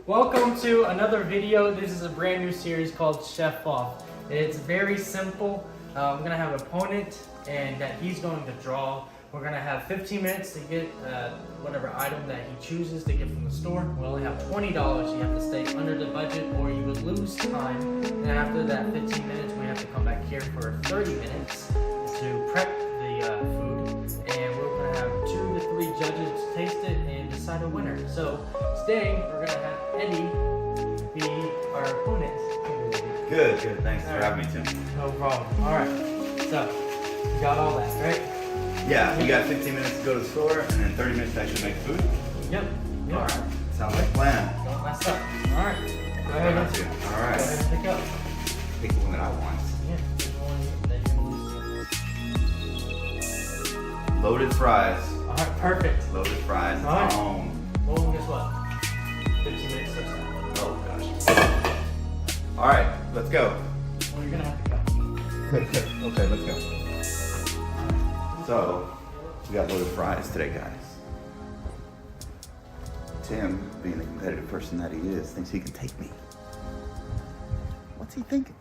Welcome to another video. This is a brand new series called Chef Off. It's very simple. I'm gonna have an opponent and that he's going to draw. We're gonna have 15 minutes to get whatever item that he chooses to get from the store. We only have $20. You have to stay under the budget or you would lose time. And after that 15 minutes, we have to come back here for 30 minutes to prep the food. And we're gonna have 2 to 3 judges taste it and decide a winner. So today, we're gonna have Eddie be our opponent. Good. Thanks for having me, Tim. No problem. All right. So, you got all that, right? Yeah, you got 15 minutes to go to the store and then 30 minutes to actually make food? Yep. All right. Sounds like a plan. Don't mess up. All right. Go ahead. All right. Go ahead and pick up. Pick the one that I want. Yeah. Pick the one that you lose. Loaded fries. All right. Perfect. Loaded fries. It's All right. home. Well, guess what? 15 minutes to start. Oh, gosh. All right, let's go. Well, you're gonna have to go. Okay, let's go. So, we got loaded fries today, guys. Tim, being the competitive person that he is, thinks he can take me. What's he thinking?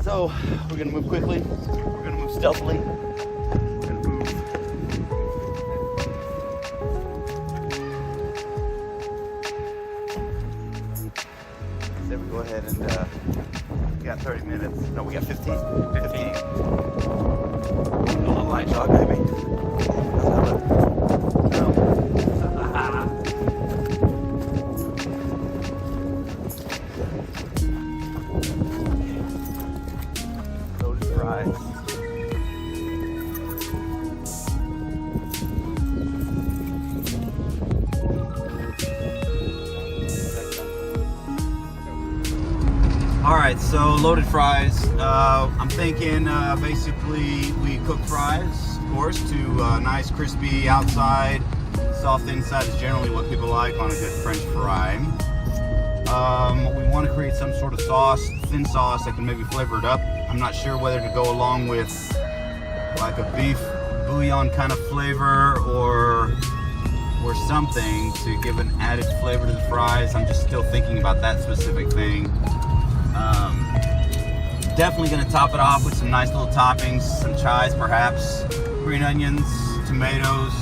So, we're gonna move quickly. We're gonna move stealthily. We're gonna move. So we go ahead and we got 30 minutes. No, we got 15. 15. A little light jog, baby. Loaded fries. All right, so loaded fries. I'm thinking basically we cook fries, of course, to nice crispy outside, soft inside is generally what people like on a good French fry. We want to create some sort of sauce, thin sauce that can maybe flavor it up. I'm not sure whether to go along with like a beef bouillon kind of flavor or something to give an added flavor to the fries. I'm just still thinking about that specific thing. Definitely going to top it off with some nice little toppings, some chives perhaps, green onions, tomatoes,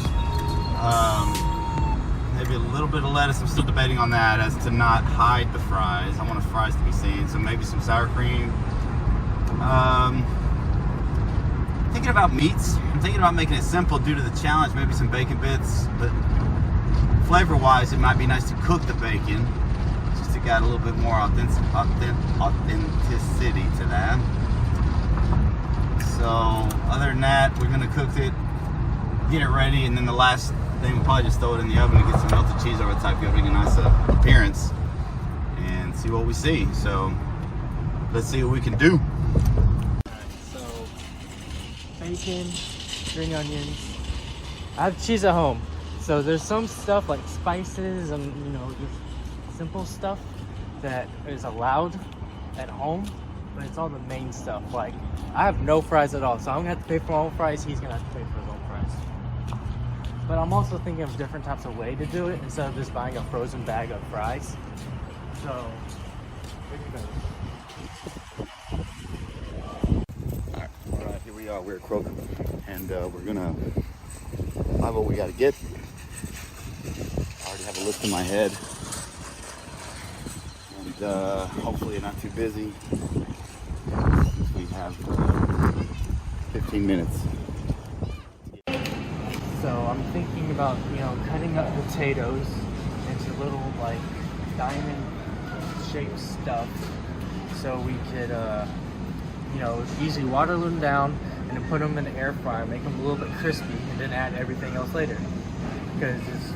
maybe a little bit of lettuce. I'm still debating on that as to not hide the fries. I want the fries to be seen, so maybe some sour cream. Thinking about meats. I'm thinking about making it simple due to the challenge, maybe some bacon bits, but flavor-wise it might be nice to cook the bacon. Got a little bit more authenticity to that. So other than that, we're gonna cook it, get it ready, and then the last thing we'll probably just throw it in the oven and get some melted cheese over the top, giving a nice appearance, and see what we see. So let's see what we can do. So bacon, green onions. I have cheese at home, so there's some stuff like spices and just simple stuff that is allowed at home, but it's all the main stuff. Like, I have no fries at all, so I'm gonna have to pay for my own fries. He's gonna have to pay for his own fries. But I'm also thinking of different types of way to do it instead of just buying a frozen bag of fries. So, All right, here we are. We're at Kroger, and we're gonna buy what we gotta get. I already have a list in my head. Hopefully not too busy since we have 15 minutes. So I'm thinking about, cutting up potatoes into little like diamond shaped stuff so we could, easily water them down and then put them in the air fryer, make them a little bit crispy, and then add everything else later. Because it's,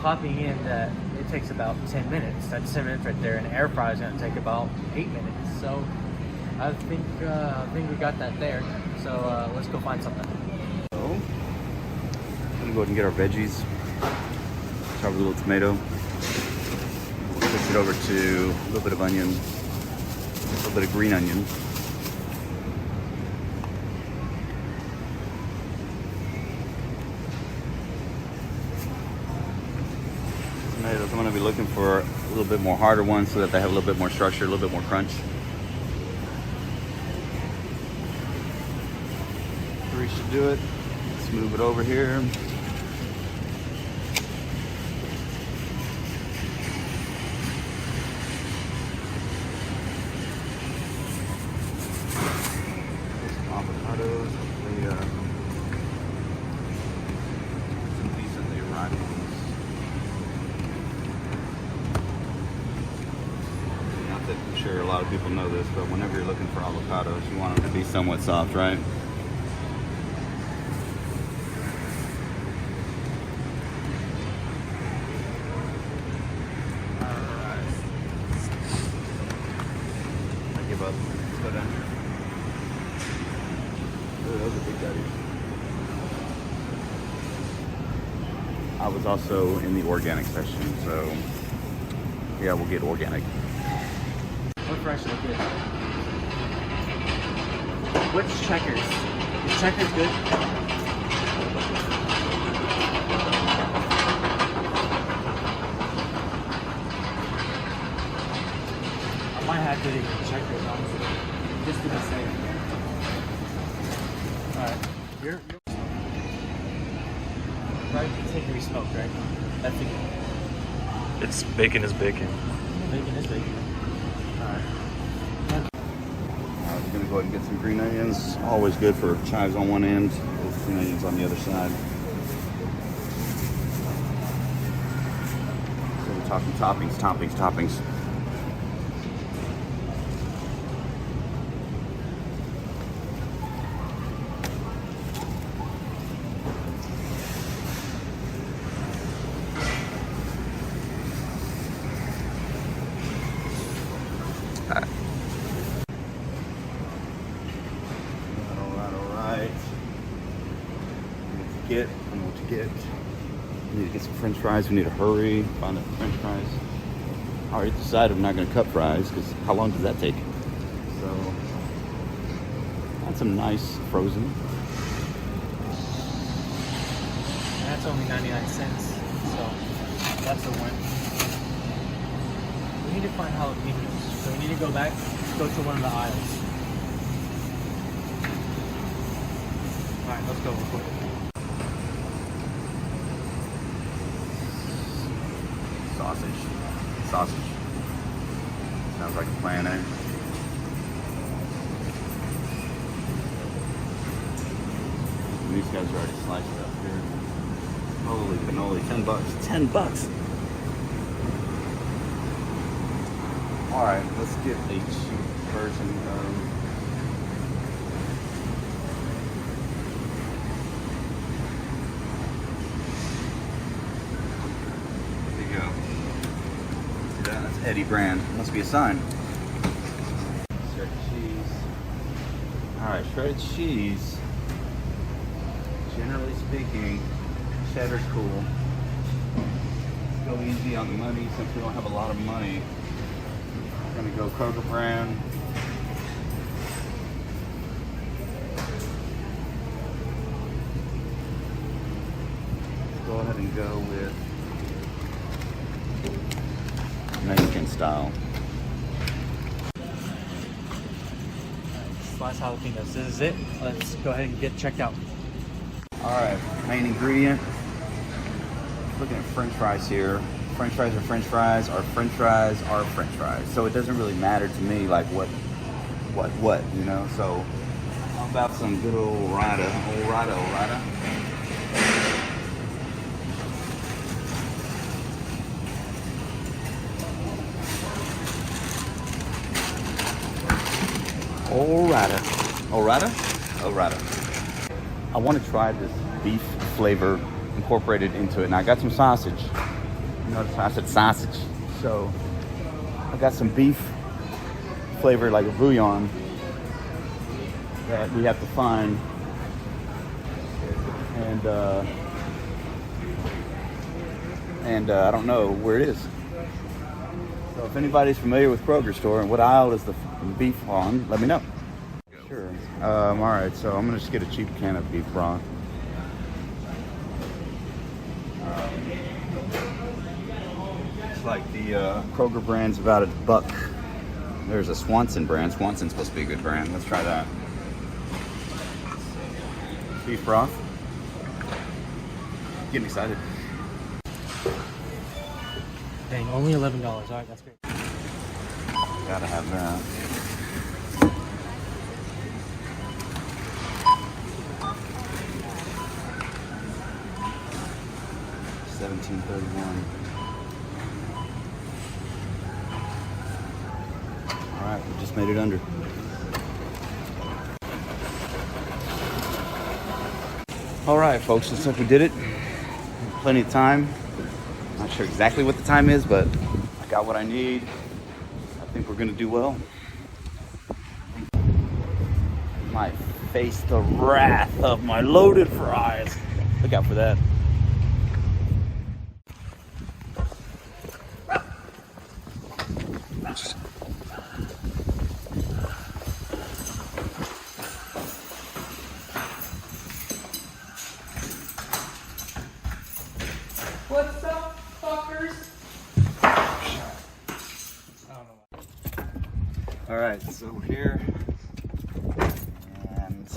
popping in that it takes about 10 minutes. That's 10 minutes right there, and air fry is going to take about 8 minutes. So I think we got that there. So let's go find something. So I'm gonna go ahead and get our veggies. Chop a little tomato. Switch it over to a little bit of onion, a little bit of green onion. tomatoes. I'm gonna be looking for a little bit more harder ones so that they have a little bit more structure, a little bit more crunch. 3 should do it. Let's move it over here. Avocados, some decently rotten ones. Not that I'm sure a lot of people know this, but whenever you're looking for avocados, you want them to be somewhat soft, right? Alright. I give up. Let's go down here. Those are big daddies. I was also in the organic section, so yeah, we'll get organic. What fresh look good? What's Checkers? Is Checkers good? I might have to eat Checkers, honestly, just to be safe. Alright, you're right, it's hickory smoke, right? That's it. It's bacon is bacon. Bacon is bacon. Alright. I was gonna go ahead and get some green onions. Always good for chives on one end, with green onions on the other side. So we're talking toppings. Alright. I know what to get. We need to get some french fries. We need to hurry, find the french fries. I already decided I'm not going to cut fries because how long does that take? So, got some nice frozen. And that's only 99 cents, so that's a win. We need to find jalapenos, so we need to go back, go to one of the aisles. Alright, let's go real quick. Sausage. Sounds like a plan, eh? And these guys are already sliced up here. Holy cannoli, $10. $10! Alright, let's get a cheap version of Eddie brand. Must be a sign. Shredded cheese. Alright, shredded cheese. Generally speaking, cheddar's cool. Let's go easy on the money since we don't have a lot of money. We're gonna go Kroger brand. Let's go ahead and go with Mexican style. Slice jalapenos. This is it. Let's go ahead and get checked out. Alright, main ingredient. Looking at french fries here. French fries are french fries. Our french fries are french fries. So it doesn't really matter to me like what, you know? So how about some good old Rada. Old Rada. Orada. I want to try this beef flavor incorporated into it. And I got some sausage. You notice I said sausage. So I got some beef flavor like a bouillon that we have to find. And I don't know where it is. So if anybody's familiar with Kroger store and what aisle is the beef on, let me know. Sure. All right, so I'm gonna just get a cheap can of beef broth. like the Kroger brand's about $1. There's a Swanson brand. Swanson's supposed to be a good brand. Let's try that. Beef broth. Getting excited. Dang, only $11. All right, that's great. Gotta have that. $17.31. All right, we just made it under. All right, folks, looks like we did it. Plenty of time. Not sure exactly what the time is, but I got what I need. I think we're gonna do well. Might face the wrath of my loaded fries. Look out for that. What's up, fuckers? I don't know. All right, so we're here, and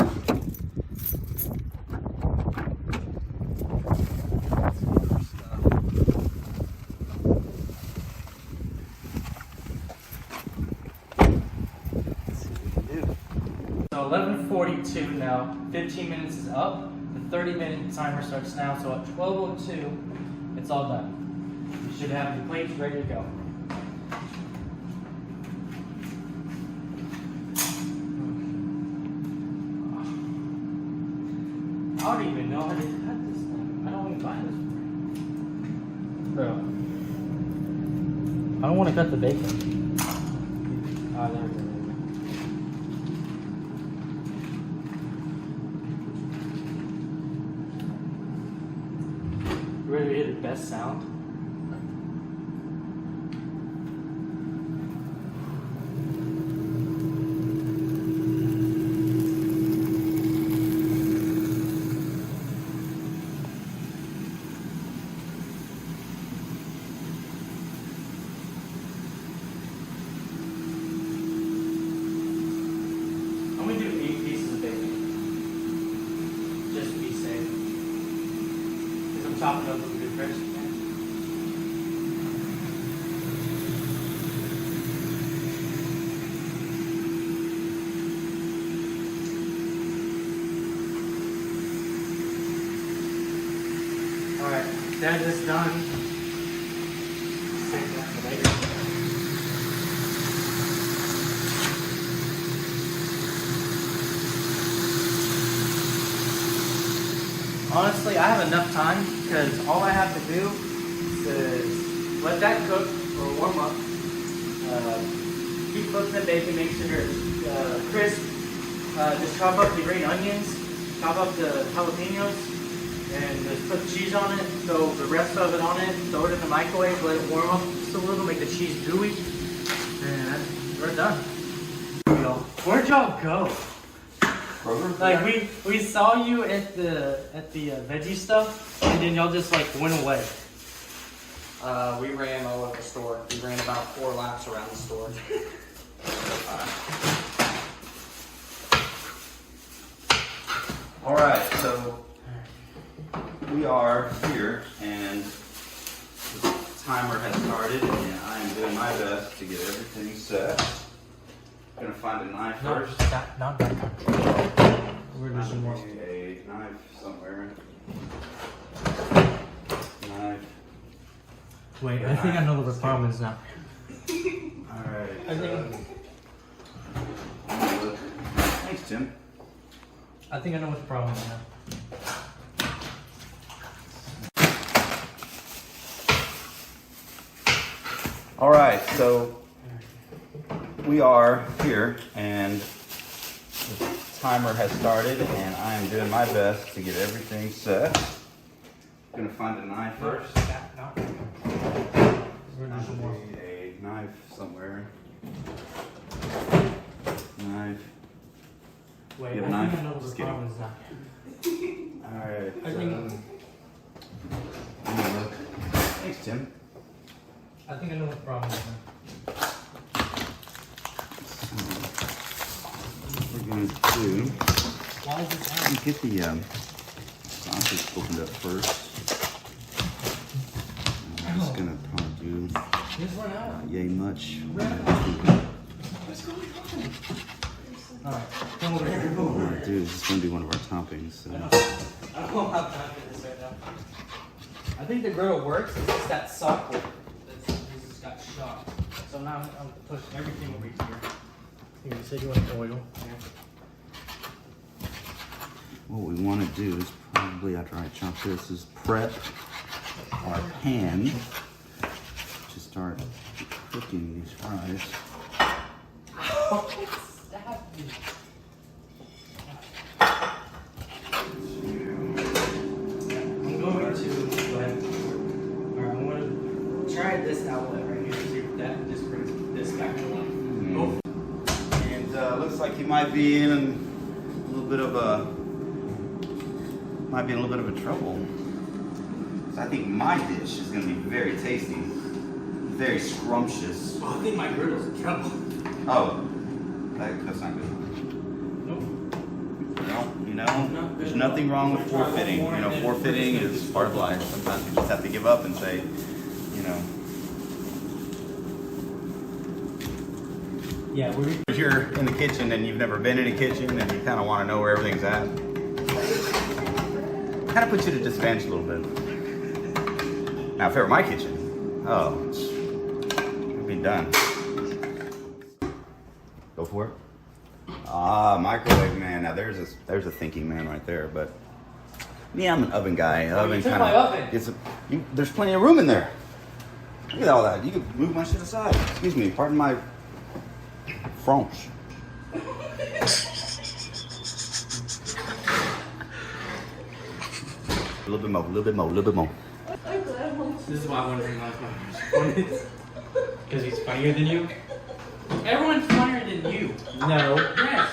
So 11:42 now. 15 minutes is up. The 30-minute timer starts now. So at 12:02, it's all done. You should have your plates ready to go. I don't even know how to cut this thing. I don't even buy this. Bro. I don't want to cut the bacon. Ah, there we go. You ready to hear the best sound? I'm gonna do 8 pieces of bacon. Just to be safe. Because I'm chopping up with good crisp. Alright, that is done. Save that for later. Honestly, I have enough time because all I have to do is let that cook or warm up. Keep cooking the bacon, make sure it's crisp. Just chop up the green onions, chop up the jalapenos, and just put cheese on it. Throw the rest of it on it. Throw it in the microwave, let it warm up just a little, make the cheese gooey, and we're done. Where'd y'all go? Kroger? Like we saw you at the veggie stuff, and then y'all just like went away. We ran all over the store. We ran about 4 laps around the store. All right, so we are here, and the timer has started, and I am doing my best to get everything set. I'm gonna find a knife first. Not that kind. We're just Find more. a knife somewhere. Knife. Wait, I think I know what the problem is now. All right. I think. Thanks, Tim. I think I know what the problem is now. All right, so we are here, and the timer has started, and I am doing my best to get everything set. I'm gonna find a knife first. We're just more. A knife somewhere. Knife. Wait, You I have a think knife? I know what the Just kidding. problem is now. All right. I think. Let me look. Thanks, Tim. I think I know what the problem is. We're gonna do. Why is this Let me get the sausage opened up first. I'm just gonna probably do This one out. yay much. What's going on? Alright, come over here. What we're gonna do is just gonna be one of our toppings. So. I don't have time for this right now. I think the grill works, it's just that socket that's just got shocked. So now I'm pushing everything over here. You said you want oil. Yeah. What we want to do is probably, after I chop this, is prep our pan to start cooking these fries. Stop me. I'm going to go ahead. Alright, I'm going to try this outlet right here. See if that just brings this back to life. Oh. And looks like you might be in a little bit of a trouble. So I think my dish is going to be very tasty, very scrumptious. Oh, I think my griddle's in trouble. Oh, that's not good. Nope. There's nothing wrong with forfeiting. Forfeiting is part of life. Sometimes you just have to give up and say, Yeah, if you're in the kitchen and you've never been in a kitchen and you kind of want to know where everything's at, kind of puts you at a disadvantage a little bit. Now, if it were my kitchen, it'd be done. Go for it. Microwave man. Now there's a thinking man right there. But me, I'm an oven guy. Oven took kind my of oven. There's plenty of room in there. Look at all that. You can move my shit aside. Excuse me. Pardon my French. A little bit more. This is why I want to bring my phone. Because he's funnier than you? Everyone's funnier than you. No. Yes.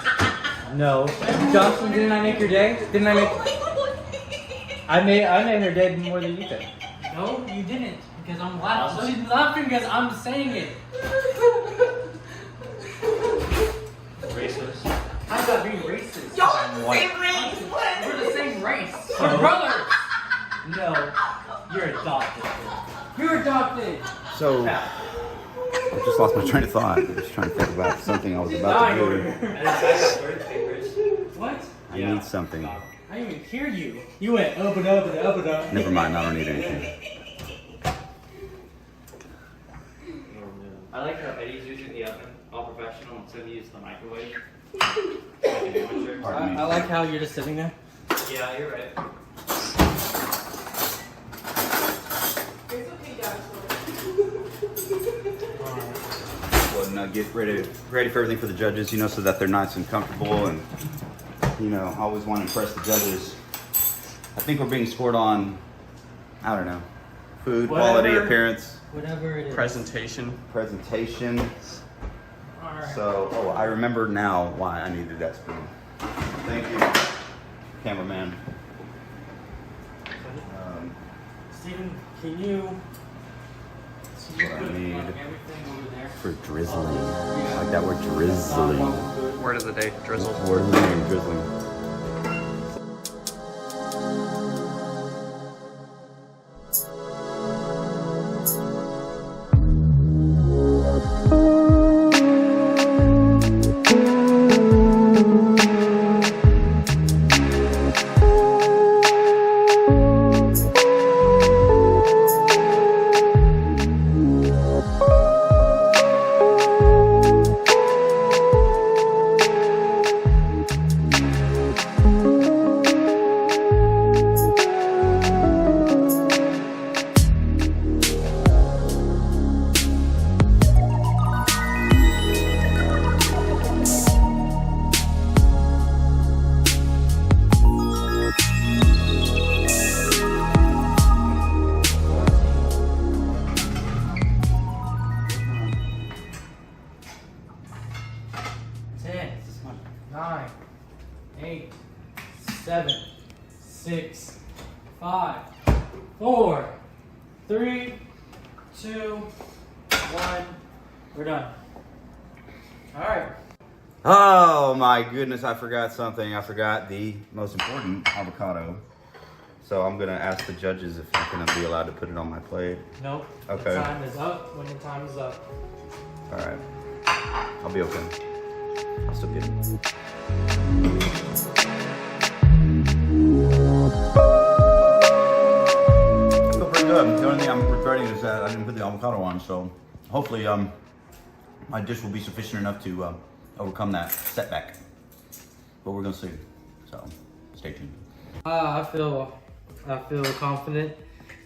No. Johnson, didn't I make your day? Didn't I make... I made her day more than you did. No, you didn't. Because I'm laughing. She's laughing because I'm saying it. Racist. How's that being racist? Y'all are the same race. We're the same race. We're brothers. No, you're adopted. You're adopted. So, I just lost my train of thought. I was trying to think about something I was about to do. What? I need something. I didn't even hear you. You went up and up and up and up. Never mind, I don't need anything. I like how Eddie's using the oven, all professional, instead of using the microwave. Pardon me. I like how you're just sitting there. Yeah, you're right. It's okay, guys. Well, now get ready for everything for the judges, so that they're nice and comfortable, and I always want to impress the judges. I think we're being scored on, I don't know, food, quality, appearance, Whatever it is. Presentation. Alright. So, I remember now why I needed that spoon. Thank you, cameraman. Steven, can you What I need everything over there? for drizzling. I like that word, drizzling. Word of the day, drizzle. Word of the name, drizzling. 1. We're done. All right. Oh my goodness, I forgot something. I forgot the most important avocado. So I'm gonna ask the judges if I'm gonna be allowed to put it on my plate. Nope. Okay. The time is up when the time is up. All right. I'll be okay. I'll still get it. I feel pretty good. The only thing I'm regretting is that I didn't put the avocado on, so hopefully my dish will be sufficient enough to overcome that setback. But we're gonna see. So stay tuned. I feel confident.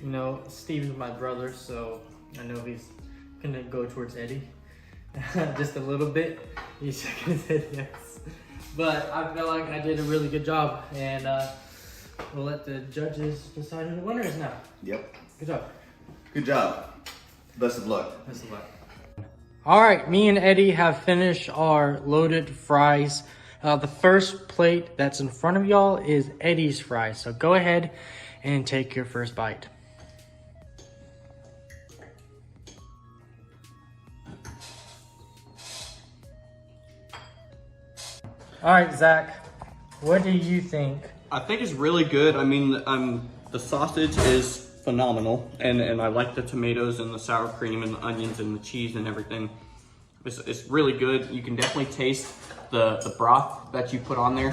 You know, Steven's my brother, so I know he's gonna go towards Eddie. Just a little bit. He's shaking his head yes. But I feel like I did a really good job, and we'll let the judges decide who the winner is now. Yep. Good job. Good job. Best of luck. Best of luck. All right, me and Eddie have finished our loaded fries. The first plate that's in front of y'all is Eddie's fries. So go ahead and take your first bite. All right, Zach, what do you think? I think it's really good. I mean, the sausage is phenomenal, and I like the tomatoes and the sour cream and the onions and the cheese and everything. It's really good. You can definitely taste the broth that you put on there.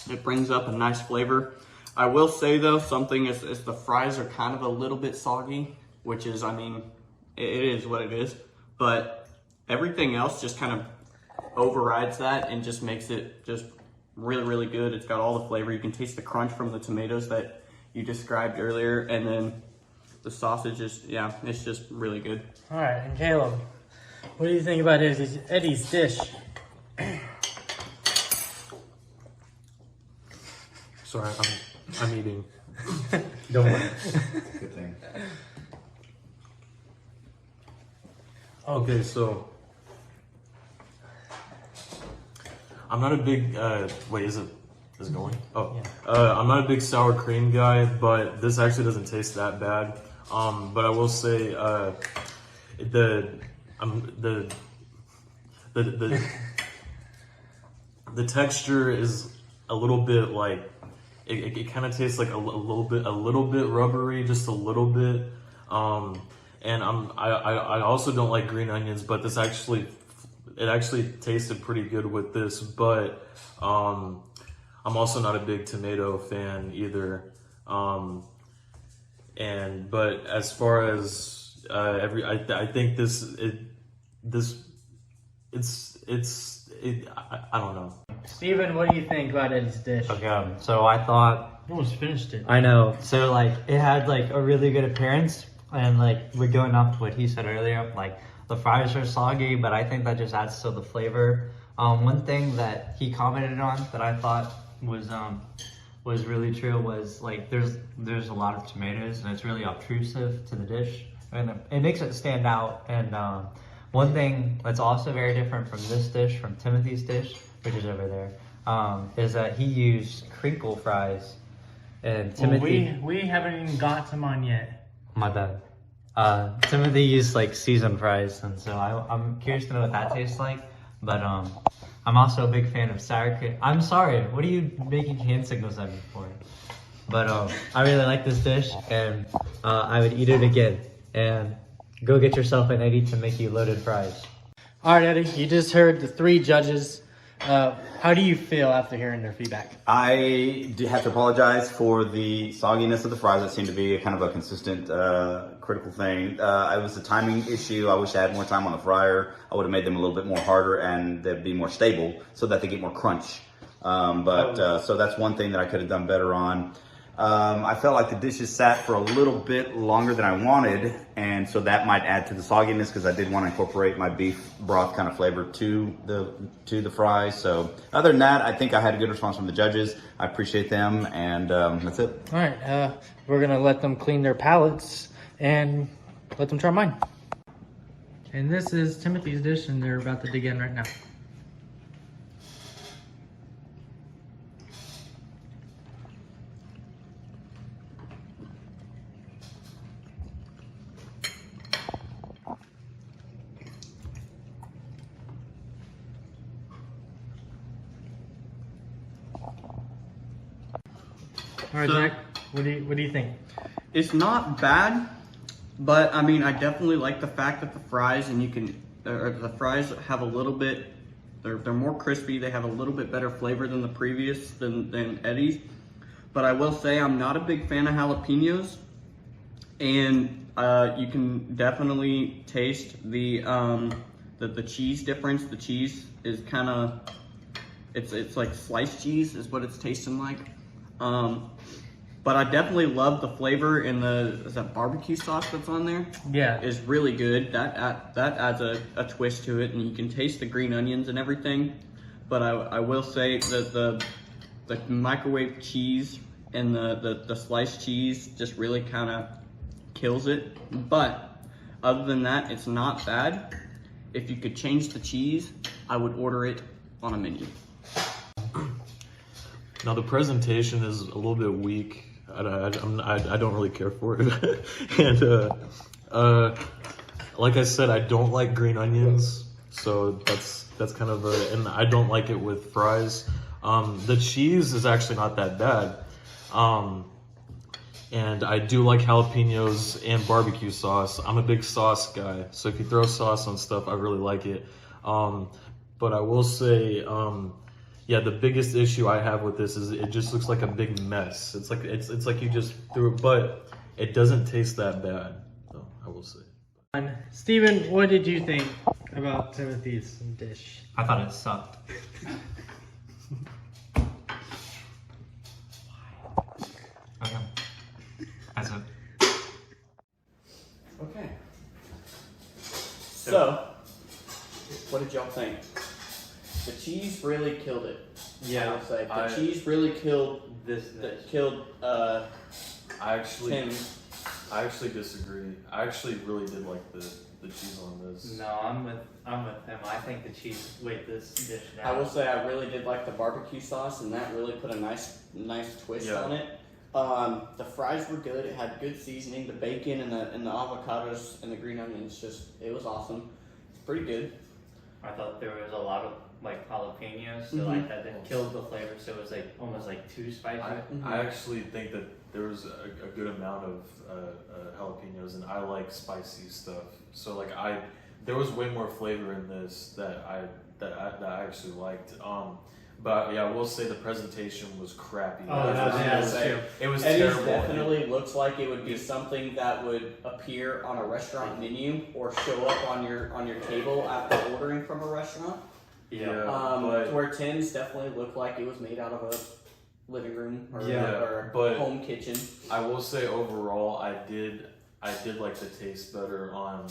It brings up a nice flavor. I will say though, something is the fries are kind of a little bit soggy, which is, I mean, it is what it is. But everything else just kind of overrides that and just makes it just really, really good. It's got all the flavor. You can taste the crunch from the tomatoes that you described earlier. And then the sausage is, yeah, it's just really good. All right, and Caleb, what do you think about Eddie's dish? Sorry, I'm eating. Don't worry. Good thing. Okay, so I'm not a big wait, is it going? Oh, Yeah. I'm not a big sour cream guy, but this actually doesn't taste that bad. But I will say the texture is a little bit like it kind of tastes like a little bit rubbery, just a little bit. And I also don't like green onions, but this actually tasted pretty good with this. But I'm also not a big tomato fan either. But as far as I think I don't know. Steven, what do you think about Eddie's dish? Okay, so I thought, You almost finished it. I know, so like it had like a really good appearance, and like we're going off what he said earlier, like the fries are soggy, but I think that just adds to the flavor. One thing that he commented on that I thought was really true was like there's a lot of tomatoes and it's really obtrusive to the dish, and it makes it stand out. And one thing that's also very different from this dish, from Timothy's dish, which is over there, is that he used crinkle fries. And Timothy, we haven't even got to mine yet. my bad. Timothy used like seasoned fries, and so I'm curious to know what that tastes like. But I'm also a big fan of sour cream. I'm sorry, what are you making hand signals at me for? But I really like this dish, and I would eat it again. And go get yourself an Eddie to make you loaded fries. All right, Eddie, you just heard the 3 judges. How do you feel after hearing their feedback? I do have to apologize for the sogginess of the fries. That seemed to be kind of a consistent critical thing. It was a timing issue. I wish I had more time on the fryer. I would have made them a little bit more harder and they'd be more stable so that they get more crunch. So that's one thing that I could have done better on. I felt like the dishes sat for a little bit longer than I wanted, and so that might add to the sogginess because I did want to incorporate my beef broth kind of flavor to the fries. So other than that, I think I had a good response from the judges. I appreciate them, and that's it. All right, we're gonna let them clean their palates and let them try mine. And this is Timothy's dish, and they're about to dig in right now. All right, So- Zach. What do you think? It's not bad, but I mean, I definitely like the fact that the fries the fries have a little bit. They're more crispy. They have a little bit better flavor than the previous than Eddie's. But I will say I'm not a big fan of jalapenos, and you can definitely taste the cheese difference. The cheese is kind of it's like sliced cheese is what it's tasting like. But I definitely love the flavor in is that barbecue sauce that's on there. Yeah. Is really good. That adds a twist to it, and you can taste the green onions and everything. But I will say that the microwave cheese and the sliced cheese just really kind of kills it. But other than that, it's not bad. If you could change the cheese, I would order it on a menu. Now the presentation is a little bit weak. I don't really care for it, and like I said, I don't like green onions, so that's kind of and I don't like it with fries. The cheese is actually not that bad, and I do like jalapenos and barbecue sauce. I'm a big sauce guy, so if you throw sauce on stuff, I really like it. But I will say, yeah, the biggest issue I have with this is it just looks like a big mess. It's like you just threw it, but it doesn't taste that bad, though, I will say. Steven, what did you think about Timothy's dish? I thought it sucked. Okay. That's it. Okay. So, what did y'all think? The cheese really killed it. I would say the cheese really killed I actually Tim. I actually disagree. I actually really did like the cheese on this. No, I'm with him. I think the cheese weighed this dish down. I will say I really did like the barbecue sauce, and that really put a nice twist Yeah. on it. The fries were good. It had good seasoning. The bacon and the avocados and the green onions, it was awesome. It's pretty good. I thought there was a lot of like jalapenos, so Mhm. like that killed the flavor. So it was like almost like too spicy. I actually think that there was a good amount of jalapenos, and I like spicy stuff. So like there was way more flavor in this that I actually liked. But yeah, I will say the presentation was crappy. It was Eddie's terrible. definitely looks like it would be something that would appear on a restaurant menu or show up on your table after ordering from a restaurant. Yeah, To where Tim's definitely looked like it was made out of a living room or but home kitchen. I will say overall, I did like the taste better on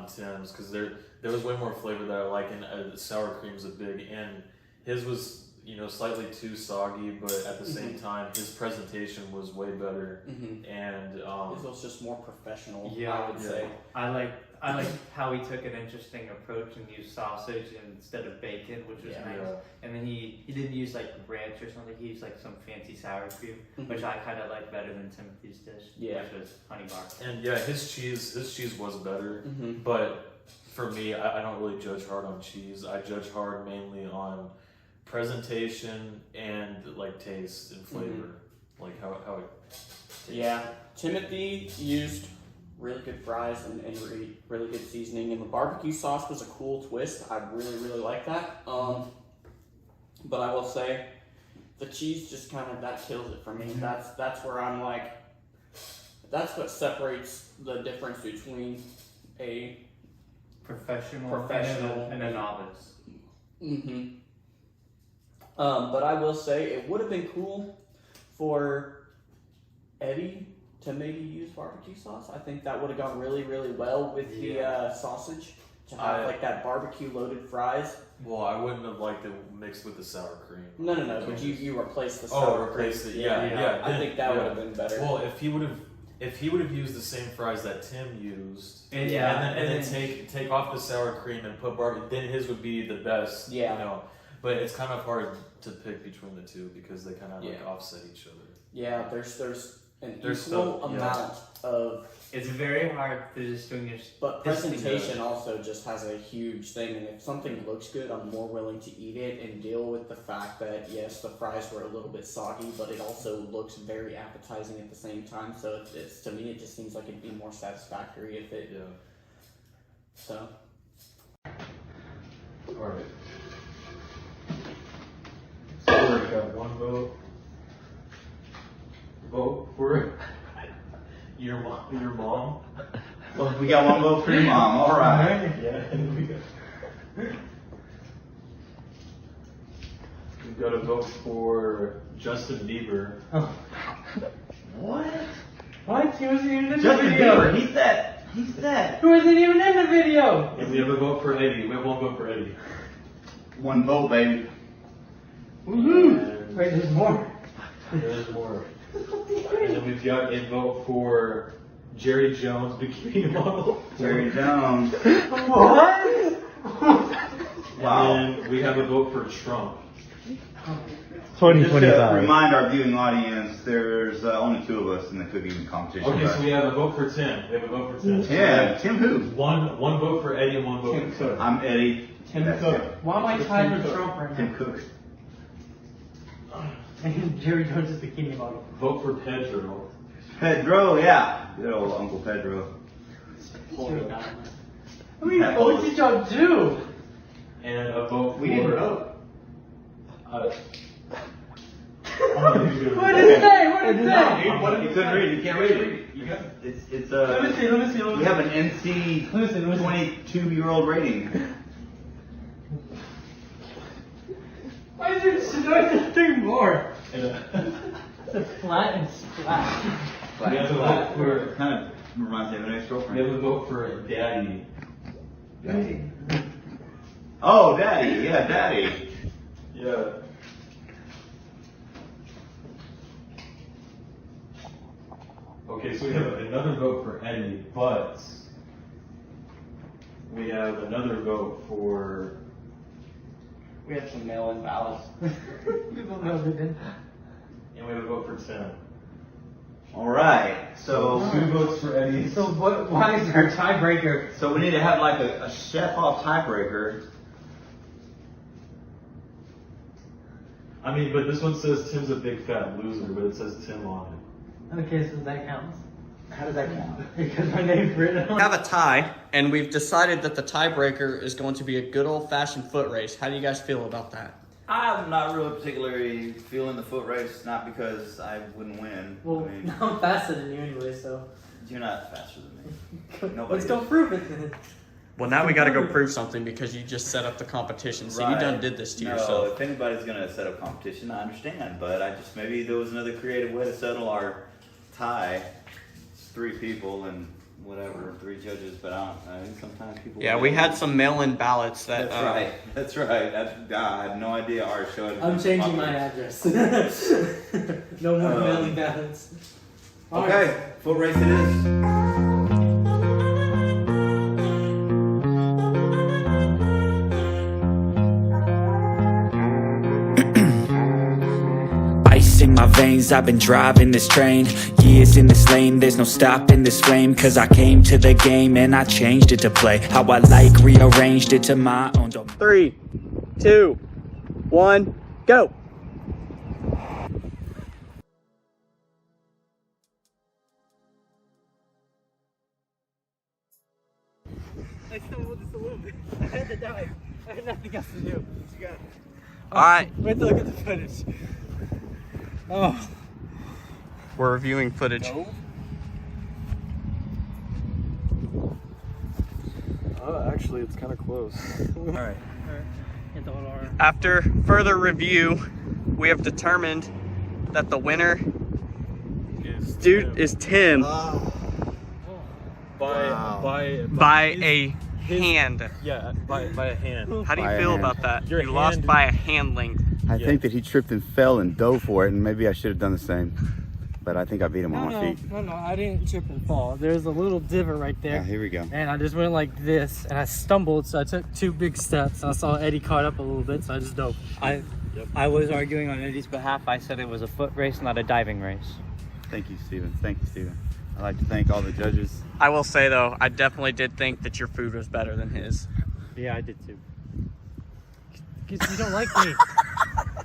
Tim's because there was way more flavor that I like, and sour cream's a big, and his was slightly too soggy, but at the same time his presentation was way better, Mm-hmm. and His was just more professional. Yeah, I would say. I like how he took an interesting approach and used sausage instead of bacon, which was nice. Yeah. And then he didn't use like ranch or something. He used like some fancy sour cream, which I kind of like better than Timothy's dish, which was honey bar. And yeah, his cheese was better, Mm-hmm. but for me, I don't really judge hard on cheese. I judge hard mainly on presentation and like taste and flavor, like how it tastes. Yeah, Timothy used really good fries and really good seasoning, and the barbecue sauce was a cool twist. I really like that. But I will say, the cheese just kind of that kills it for me. That's where I'm like, that's what separates the difference between a Professional and a novice. Mm-hmm. But I will say it would have been cool for Eddie to maybe use barbecue sauce. I think that would have gone really well with the sausage. To have like that barbecue loaded fries. Well, I wouldn't have liked it mixed with the sour cream. No. But you replaced the sour cream. Replaced it. Yeah. I think that would have been better. Well, if he would have used the same fries that Tim used, And then take off the sour cream and put barbecue, then his would be the best. Yeah. But it's kind of hard to pick between the two because they kind of like offset each other. Yeah, there's an There's equal stuff, amount of, It's very hard to just doing your. but this thing presentation good. also just has a huge thing. And if something looks good, I'm more willing to eat it and deal with the fact that yes, the fries were a little bit soggy, but it also looks very appetizing at the same time. So it's to me, it just seems like it'd be more satisfactory if it. Yeah. So. All right. So we got one vote. Vote for your mom. Your mom. Well, we got one vote for your mom. All right. Yeah. We've got a vote for Justin Bieber. What? What? He wasn't even in the Justin video. Bieber. He's that. He's that. He wasn't even in the video. And we have a vote for Eddie. We have one vote for Eddie. One vote, baby. Woohoo! And Wait, there's more. there's more. And then we've got a vote for Jerry Jones, bikini model. Jerry Jones. What? Wow. And then we have a vote for Trump. Just to remind our viewing audience, there's only 2 of us in the cooking competition. Okay, but- so we have a vote for Tim. We have a vote for Tim. Yeah, Tim who? One vote for Eddie and one vote Tim for Tim. Cook. I'm Eddie. Tim That's Cook. it. Why am I tied with Trump right Tim now? Cook. And Jerry Jones is bikini model. Vote for Pedro. Pedro, yeah. Good old Uncle Pedro. I mean, what did y'all do? And a vote for... We didn't vote. What did it say? What did it say? You couldn't read it. You can't read it. It's Let me see, let me see, let me we see. have an NC Listen. 22-year-old rating. Why is it showing this thing more? And It's flat and splat. we have a vote for... Kind of reminds me of an We ex-girlfriend. have a vote for Daddy. Daddy. Oh, Daddy. Yeah, Daddy. Yeah. Okay, so we have another vote for Eddie, but we have another vote for... We have some mail-in ballots. People know they did. And we have a vote for Tim. All right. So 2 votes for Eddie. So what? Why is there a tiebreaker? So we need to have like a chef-off tiebreaker. I mean, but this one says Tim's a big fat loser, but it says Tim on it. Okay, so that counts. How does that count? Because my name's written We on have a tie, and we've decided that the tiebreaker is going to be a good old-fashioned foot race. How do you guys feel about that? I'm not really particularly feeling the foot race, not because I wouldn't win. Well, I mean, I'm faster than you anyway, so. you're not faster than me. Nobody Let's go is. prove it then. Well, now we got to go prove something because you just set up the competition. So you done Right. did this to No, yourself. if anybody's gonna set up competition, I understand, but I just maybe there was another creative way to settle our tie. 3 people and whatever, 3 judges, but I think sometimes people. Yeah, we had some mail-in ballots that. That's right. That's right. I had no idea our show. Had I'm been changing my popular. address. No more mailing ballots. All right. Okay, foot race it is. Ice in my veins, I've been driving this train. Years in this lane, there's no stopping this flame. Cause I came to the game and I changed it to play how I like, rearranged it to my own domain. 3, 2, 1, go! I stumbled just a little bit. I had to dive. I had nothing else to do. Alright, Wait till I get the footage. Oh. we're reviewing footage. Actually, it's kind of close. Alright. Hit the little R. After further review, we have determined that the winner is Tim by a hand. Yeah, by a hand. How do you By a feel hand. about that? Your You lost hand- by a hand length. I think that he tripped and fell and dove for it, and maybe I should have done the same. But I think I beat him on my feet. No, I didn't trip and fall. There's a little divot right there. Yeah, here we go. And I just went like this, and I stumbled, so I took 2 big steps. I saw Eddie caught up a little bit, so I just dove. I was arguing on Eddie's behalf. I said it was a foot race, not a diving race. Thank you, Steven. Thank you, Steven. I'd like to thank all the judges. I will say though, I definitely did think that your food was better than his. Yeah, I did too. Because you don't like me.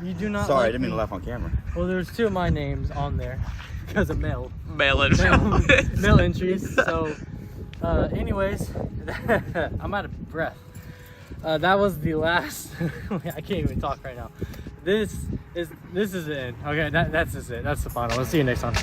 You do not. Sorry, I like didn't mean me. to laugh on camera. Well, there's 2 of my names on there because of mail entries. So, anyways, I'm out of breath. That was the last. I can't even talk right now. This is the end. Okay, that's just it. That's the final. Let's see you next time.